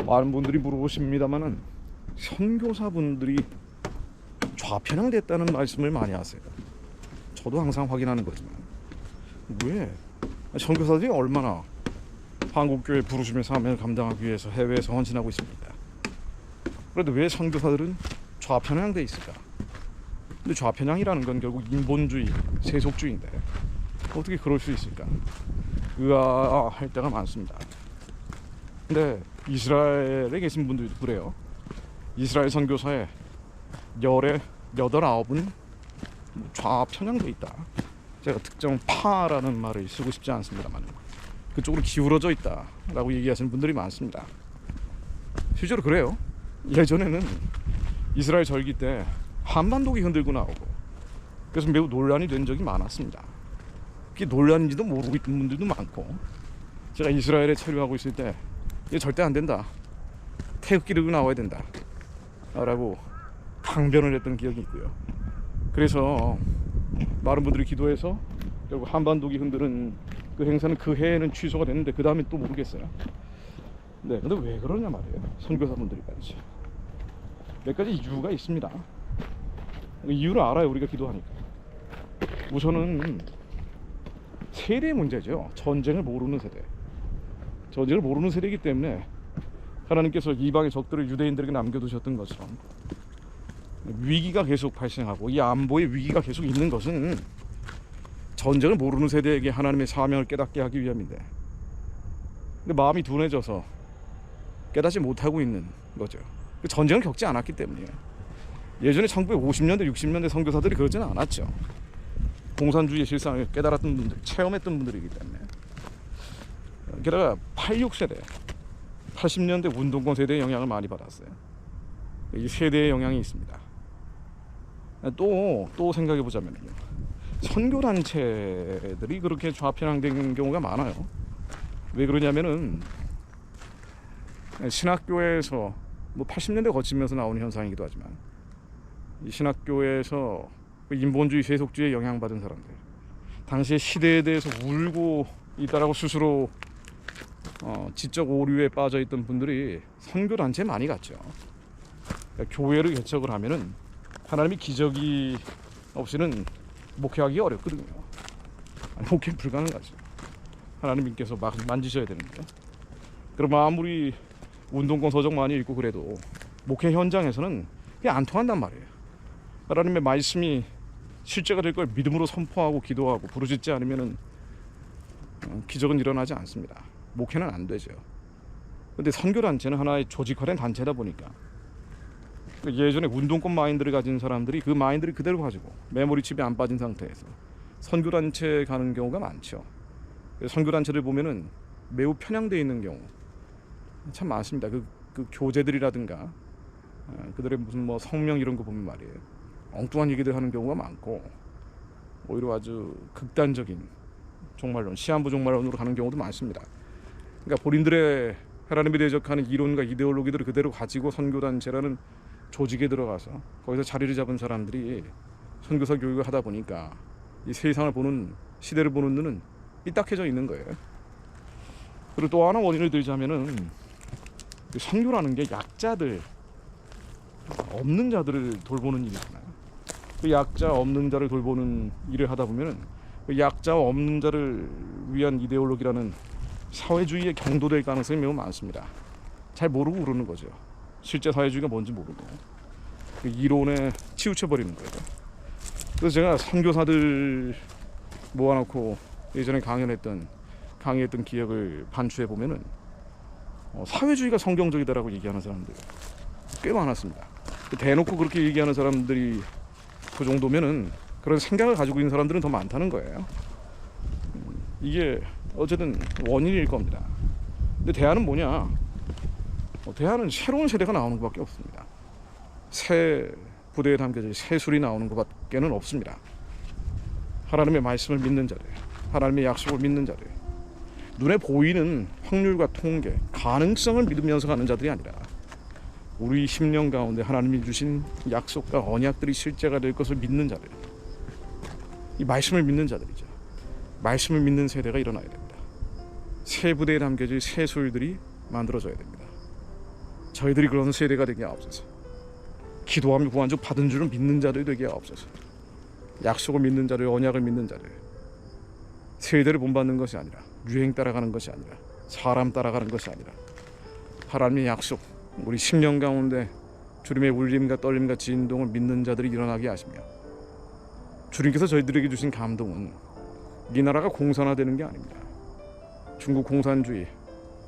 많은 분들이 물어보십니다만은 선교사분들이 좌편향됐다는 말씀을 많이 하세요. 저도 항상 확인하는 거지만 왜 선교사들이 얼마나 한국교회 부르심의 사명을 감당하기 위해서 해외에서 헌신하고 있습니다. 그래도 왜 선교사들은 좌편향돼 있을까? 근데 좌편향이라는 건 결국 인본주의, 세속주의인데 어떻게 그럴 수 있을까? 의아할 때가 많습니다. 근데 이스라엘에 계신 분들도 그래요. 이스라엘 선교사의 열의 8, 9은 좌편향돼 있다. 제가 특정 파라는 말을 쓰고 싶지 않습니다만 그쪽으로 기울어져 있다 라고 얘기하시는 분들이 많습니다. 실제로 그래요. 예전에는 이스라엘 절기 때 한반도가 흔들고 나오고 그래서 매우 논란이 된 적이 많았습니다. 그게 논란인지도 모르고 있던 분들도 많고, 제가 이스라엘에 체류하고 있을 때 이게 절대 안 된다, 태극기 들고 나와야 된다 라고 강변을 했던 기억이 있고요. 그래서 많은 분들이 기도해서 결국 한반도기 흔드는 그 행사는 그 해에는 취소가 됐는데 그 다음에 또 모르겠어요. 네, 근데 왜 그러냐 말이에요. 선교사분들이까지 몇 가지 이유가 있습니다. 이유를 알아요, 우리가 기도하니까. 우선은 세대 문제죠. 전쟁을 모르는 세대. 전쟁을 모르는 세대이기 때문에 하나님께서 이방의 적들을 유대인들에게 남겨두셨던 것처럼 위기가 계속 발생하고 이 안보의 위기가 계속 있는 것은 전쟁을 모르는 세대에게 하나님의 사명을 깨닫게 하기 위함인데, 근데 마음이 둔해져서 깨닫지 못하고 있는 거죠. 전쟁을 겪지 않았기 때문이에요. 예전에 1950년대 60년대 선교사들이 그러지는 않았죠. 공산주의의 실상을 깨달았던 분들, 체험했던 분들이기 때문에. 게다가 86세대 80년대 운동권 세대의 영향을 많이 받았어요. 이 세대의 영향이 있습니다. 또 생각해 보자면요, 선교단체들이 그렇게 좌편향된 경우가 많아요. 왜 그러냐면은 신학교에서 뭐 80년대 거치면서 나오는 현상이기도 하지만, 이 신학교에서 인본주의, 세속주의에 영향받은 사람들, 당시의 시대에 대해서 울고 있다라고 스스로 지적 오류에 빠져 있던 분들이 선교단체에 많이 갔죠. 그러니까 교회를 개척을 하면은 하나님이 기적이 없이는 목회하기 어렵거든요. 아니, 목회는 불가능하죠. 하나님께서 막 만지셔야 되는데. 그럼 아무리 운동권 서적 많이 읽고 그래도 목회 현장에서는 그게 안 통한단 말이에요. 하나님의 말씀이 실제가 될 걸 믿음으로 선포하고 기도하고 부르짖지 않으면은 기적은 일어나지 않습니다. 목회는 안 되죠. 근데 선교단체는 하나의 조직화된 단체다 보니까 예전에 운동권 마인드를 가진 사람들이 그 마인드를 그대로 가지고 메모리 칩이 안 빠진 상태에서 선교단체 가는 경우가 많죠. 선교단체를 보면은 매우 편향되어 있는 경우 참 많습니다. 그 교재들이라든가 그들의 무슨 뭐 성명 이런 거 보면 말이에요, 엉뚱한 얘기들 하는 경우가 많고, 오히려 아주 극단적인 종말론, 시한부 종말론으로 가는 경우도 많습니다. 그러니까 본인들의 하나님에 대적하는 이론과 이데올로기들을 그대로 가지고 선교단체라는 조직에 들어가서 거기서 자리를 잡은 사람들이 선교사 교육을 하다 보니까 이 세상을 보는, 시대를 보는 눈은 삐딱해져 있는 거예요. 그리고 또 하나 원인을 들자면은 선교라는 게 약자들, 없는 자들을 돌보는 일이잖아요. 그 약자, 없는 자를 돌보는 일을 하다 보면은 그 약자와 없는 자를 위한 이데올로기라는 사회주의에 경도될 가능성이 매우 많습니다. 잘 모르고 그러는 거죠. 실제 사회주의가 뭔지 모르고 그 이론에 치우쳐버리는 거예요. 그래서 제가 선교사들 모아놓고 예전에 강의했던 기억을 반추해 보면은 사회주의가 성경적이다라고 얘기하는 사람들 꽤 많았습니다. 대놓고 그렇게 얘기하는 사람들이 그 정도면은 그런 생각을 가지고 있는 사람들은 더 많다는 거예요. 이게 어쨌든 원인일 겁니다. 근데 대안은 뭐냐? 대안은 새로운 세대가 나오는 것밖에 없습니다. 새 부대에 담겨져 새술이 나오는 것밖에는 없습니다. 하나님의 말씀을 믿는 자들, 하나님의 약속을 믿는 자들, 눈에 보이는 확률과 통계, 가능성을 믿으면서 가는 자들이 아니라 우리 심령 가운데 하나님이 주신 약속과 언약들이 실제가 될 것을 믿는 자들, 이 말씀을 믿는 자들이죠. 말씀을 믿는 세대가 일어나야 됩니다. 새 부대에 남겨질 새 소율들이 만들어져야 됩니다. 저희들이 그런 세대가 되게 하옵소서. 기도하며 구한 줄 받은 줄을 믿는 자들이 되게 하옵소서. 약속을 믿는 자들, 언약을 믿는 자들, 세대를 본받는 것이 아니라, 유행 따라가는 것이 아니라, 사람 따라가는 것이 아니라, 하나님의 약속, 우리 심령 가운데 주님의 울림과 떨림과 진동을 믿는 자들이 일어나게 하시며, 주님께서 저희들에게 주신 감동은 이 나라가 공산화되는 게 아닙니다. 중국 공산주의,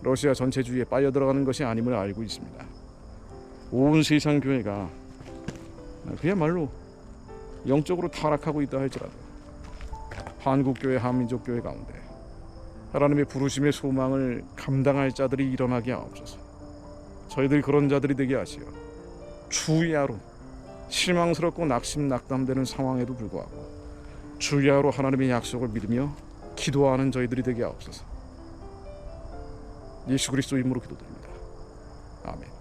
러시아 전체주의에 빠져들어가는 것이 아님을 알고 있습니다. 온 세상 교회가 그야말로 영적으로 타락하고 있다 할지라도 한국교회, 한민족교회 가운데 하나님의 부르심의 소망을 감당할 자들이 일어나게 하옵소서. 저희들이 그런 자들이 되게 하시어 주야로 실망스럽고 낙심낙담되는 상황에도 불구하고 주야로 하나님의 약속을 믿으며 기도하는 저희들이 되게 하옵소서. 예수 그리스도 이름으로 기도드립니다. 아멘.